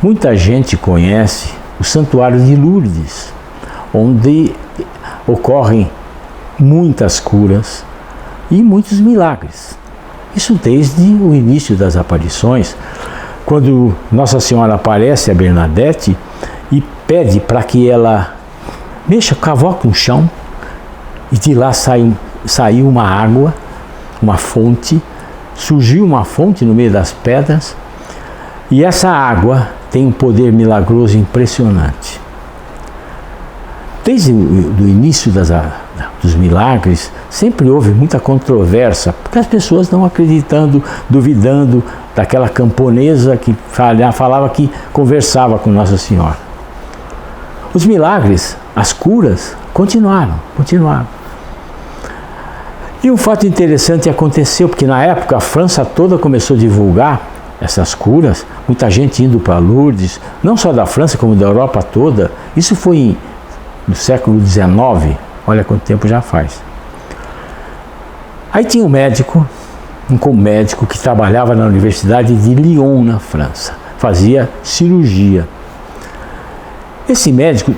Muita gente conhece o Santuário de Lourdes, onde ocorrem muitas curas e muitos milagres. Isso desde o início das aparições, quando Nossa Senhora aparece a Bernadette e pede para que ela mexa, cavoque um chão, e de lá saiu uma água, uma fonte, surgiu uma fonte no meio das pedras, e essa água tem um poder milagroso impressionante. Desde o início dos milagres, sempre houve muita controvérsia, porque as pessoas não acreditando, duvidando daquela camponesa que falava que conversava com Nossa Senhora. Os milagres, as curas, continuaram. E um fato interessante aconteceu, porque na época a França toda começou a divulgar essas curas, muita gente indo para Lourdes, não só da França, como da Europa toda. Isso foi no século XIX, olha quanto tempo já faz. Aí tinha um médico que trabalhava na Universidade de Lyon, na França, fazia cirurgia. Esse médico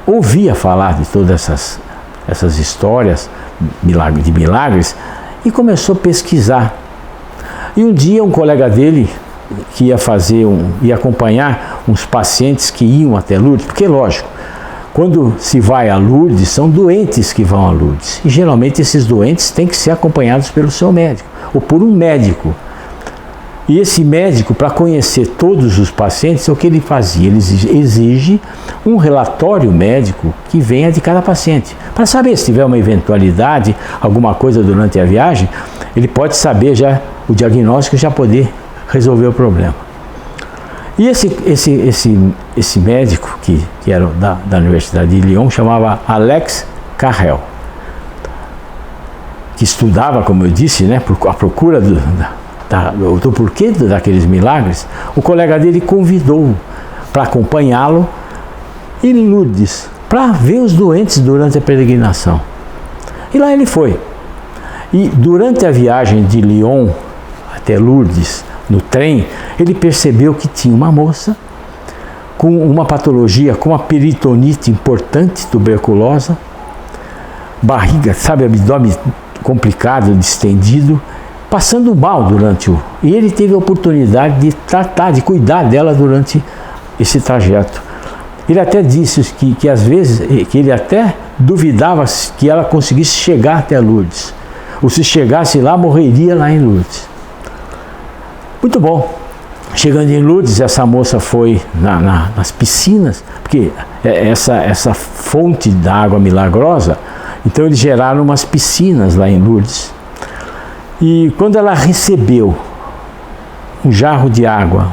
ouvia falar de todas essas histórias de milagres e começou a pesquisar. E um dia um colega dele que ia acompanhar uns pacientes que iam até Lourdes, porque lógico, quando se vai a Lourdes, são doentes que vão a Lourdes. E geralmente esses doentes têm que ser acompanhados pelo seu médico, ou por um médico. E esse médico, para conhecer todos os pacientes, o que ele fazia? Ele exige um relatório médico que venha de cada paciente. Para saber se tiver uma eventualidade, alguma coisa durante a viagem, ele pode saber já o diagnóstico e já poder resolver o problema. E esse médico, que era da Universidade de Lyon, chamava Alex Carrel, que estudava, como eu disse, né, a procura do porquê daqueles milagres. O colega dele convidou para acompanhá-lo em Lourdes, para ver os doentes durante a peregrinação. E lá ele foi. E durante a viagem de Lyon até Lourdes, no trem, ele percebeu que tinha uma moça com uma patologia, com uma peritonite importante, tuberculosa, barriga, sabe, abdômen complicado, distendido, passando mal e ele teve a oportunidade de tratar, de cuidar dela durante esse trajeto. Ele até disse que às vezes, que ele até duvidava que ela conseguisse chegar até Lourdes, ou se chegasse lá, morreria lá em Lourdes. Muito bom. Chegando em Lourdes, essa moça foi nas piscinas, porque essa fonte da água milagrosa, então eles geraram umas piscinas lá em Lourdes. E quando ela recebeu um jarro de água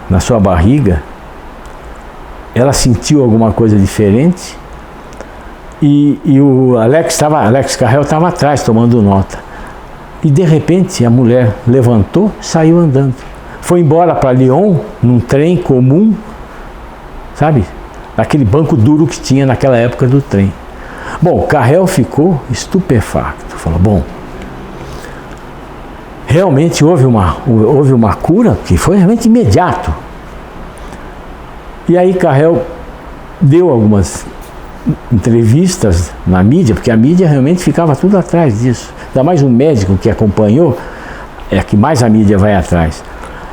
na sua barriga, ela sentiu alguma coisa diferente e o Alex Carrel estava atrás tomando nota. E de repente a mulher levantou e saiu andando. Foi embora para Lyon num trem comum, sabe? Aquele banco duro que tinha naquela época do trem. Bom, Carrel ficou estupefacto. Falou, bom, realmente houve uma cura que foi realmente imediato. E aí Carrel deu algumas entrevistas na mídia, porque a mídia realmente ficava tudo atrás disso. Ainda mais um médico que acompanhou, é que mais a mídia vai atrás.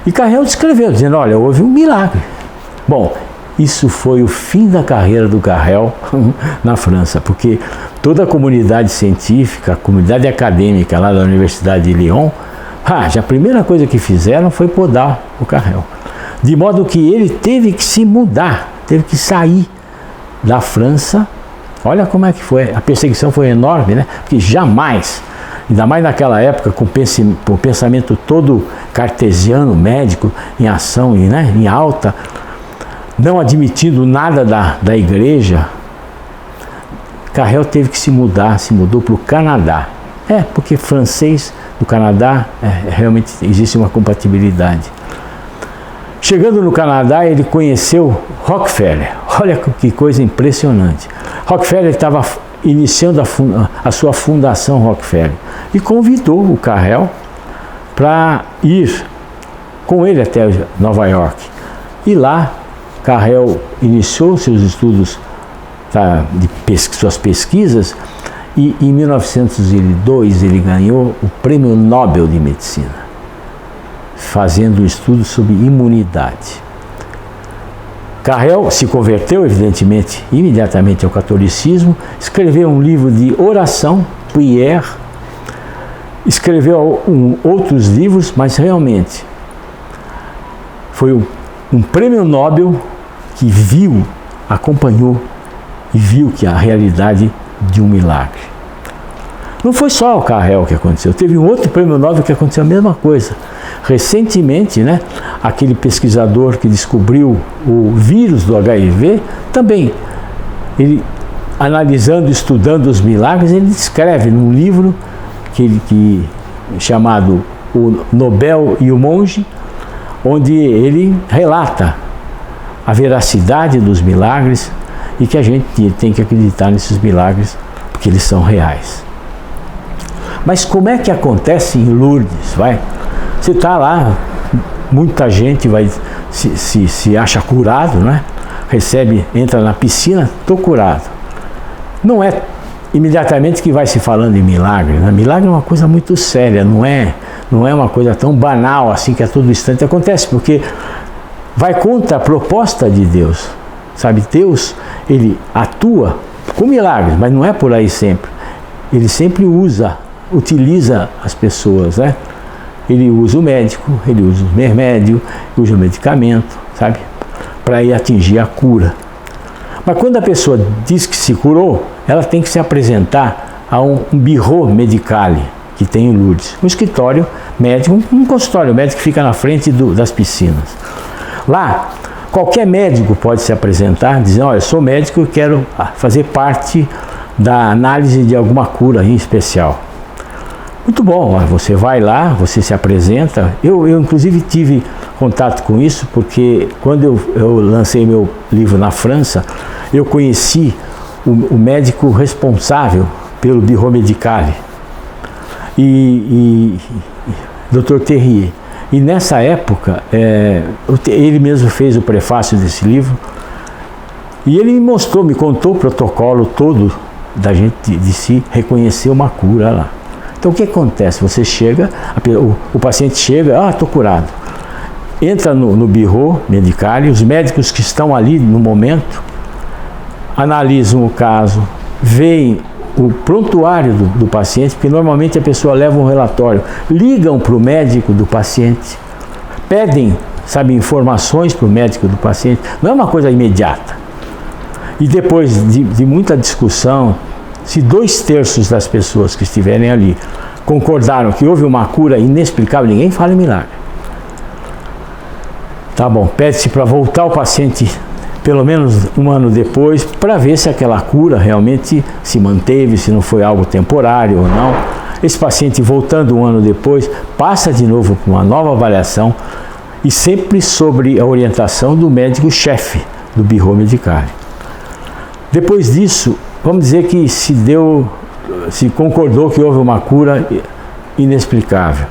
E Carrel descreveu, dizendo, olha, houve um milagre. Bom, isso foi o fim da carreira do Carrel na França, porque toda a comunidade científica, a comunidade acadêmica lá da Universidade de Lyon, já a primeira coisa que fizeram foi podar o Carrel. De modo que ele teve que se mudar, teve que sair da França. Olha como é que foi, a perseguição foi enorme, né? Porque jamais, ainda mais naquela época, com o pensamento todo cartesiano, médico, em ação, né, em alta, não admitindo nada da igreja, Carrel teve que se mudou para o Canadá. Porque francês do Canadá, realmente existe uma compatibilidade. Chegando no Canadá, ele conheceu Rockefeller. Olha que coisa impressionante. Rockefeller estava iniciando a sua fundação Rockefeller e convidou o Carrel para ir com ele até Nova York. E lá, Carrel iniciou seus estudos, suas pesquisas, e em 1902 ele ganhou o Prêmio Nobel de Medicina, fazendo um estudo sobre imunidade. Carrel se converteu, evidentemente, imediatamente ao catolicismo, escreveu um livro de oração, Prière, escreveu outros livros, mas realmente foi um prêmio Nobel que acompanhou e viu que a realidade de um milagre. Não foi só o Carrel que aconteceu, teve um outro prêmio Nobel que aconteceu a mesma coisa. Recentemente, aquele pesquisador que descobriu o vírus do HIV, também, ele analisando, estudando os milagres, ele escreve num livro chamado O Nobel e o Monge, onde ele relata a veracidade dos milagres e que a gente tem que acreditar nesses milagres, porque eles são reais. Mas como é que acontece em Lourdes? Você está lá, muita gente se acha curado, entra na piscina, estou curado. Não é imediatamente que vai se falando em milagre, Milagre é uma coisa muito séria, não é uma coisa tão banal assim que a todo instante acontece, porque vai contra a proposta de Deus. Deus, ele atua com milagres, mas não é por aí sempre. Ele sempre utiliza as pessoas, Ele usa o médico, ele usa o remédio, usa o medicamento, para ir atingir a cura. Mas quando a pessoa diz que se curou, ela tem que se apresentar a um bureau médical que tem em Lourdes, um escritório médico, um consultório médico que fica na frente das piscinas. Lá, qualquer médico pode se apresentar, dizendo: olha, eu sou médico e quero fazer parte da análise de alguma cura em especial. Muito bom, você vai lá, você se apresenta. Eu inclusive tive contato com isso, porque quando eu lancei meu livro na França, eu conheci o médico responsável pelo Bureau Médical, Dr. Terrier. E nessa época, ele mesmo fez o prefácio desse livro, e ele me contou o protocolo todo da gente de se reconhecer uma cura lá. Então o que acontece? Você chega, o paciente chega, estou curado. Entra no bureau médical, e os médicos que estão ali no momento analisam o caso, veem o prontuário do paciente, porque normalmente a pessoa leva um relatório, ligam para o médico do paciente, pedem, informações para o médico do paciente, não é uma coisa imediata. E depois de muita discussão, se 2/3 das pessoas que estiverem ali concordaram que houve uma cura inexplicável, ninguém fala em milagre. Tá bom, pede-se para voltar o paciente pelo menos um ano depois, para ver se aquela cura realmente se manteve, se não foi algo temporário ou não. Esse paciente, voltando um ano depois, passa de novo por uma nova avaliação, e sempre sobre a orientação do médico-chefe do Bureau Médical. Depois disso, vamos dizer que se concordou que houve uma cura inexplicável.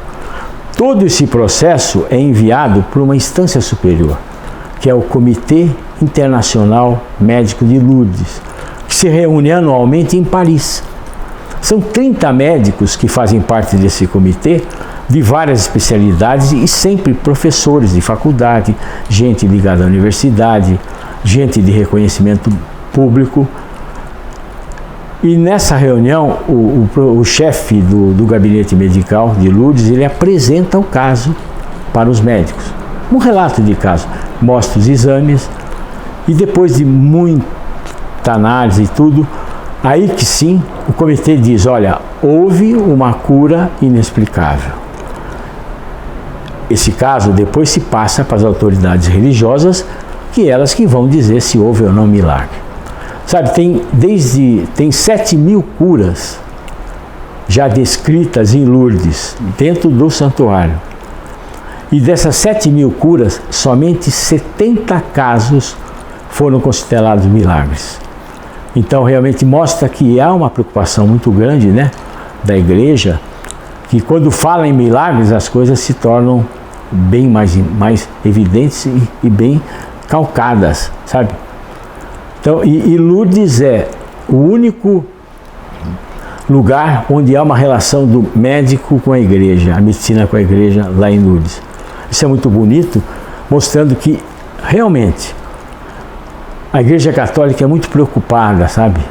Todo esse processo é enviado para uma instância superior, que é o Comitê Internacional Médico de Lourdes, que se reúne anualmente em Paris. São 30 médicos que fazem parte desse comitê, de várias especialidades, e sempre professores de faculdade, gente ligada à universidade, gente de reconhecimento público. E nessa reunião, o chefe do gabinete medical de Lourdes, ele apresenta o caso para os médicos. Um relato de caso, mostra os exames, e depois de muita análise e tudo, aí que sim, o comitê diz: olha, houve uma cura inexplicável. Esse caso depois se passa para as autoridades religiosas, que elas que vão dizer se houve ou não milagre. Tem 7.000 curas já descritas em Lourdes, dentro do santuário. E dessas 7.000 curas, somente 70 casos foram considerados milagres. Então realmente mostra que há uma preocupação muito grande, da igreja, que quando fala em milagres as coisas se tornam bem mais evidentes e bem calcadas, sabe? Então, e Lourdes é o único lugar onde há uma relação do médico com a igreja, a medicina com a igreja lá em Lourdes. Isso é muito bonito, mostrando que realmente a igreja católica é muito preocupada, sabe?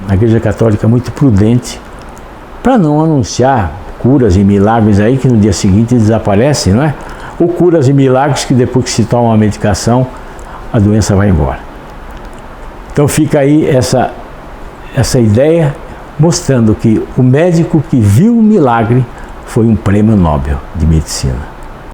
A igreja católica é muito prudente para não anunciar curas e milagres aí que no dia seguinte desaparecem, não é? Ou curas e milagres que depois que se toma a medicação, a doença vai embora. Então fica aí essa ideia, mostrando que o médico que viu o milagre foi um prêmio Nobel de medicina.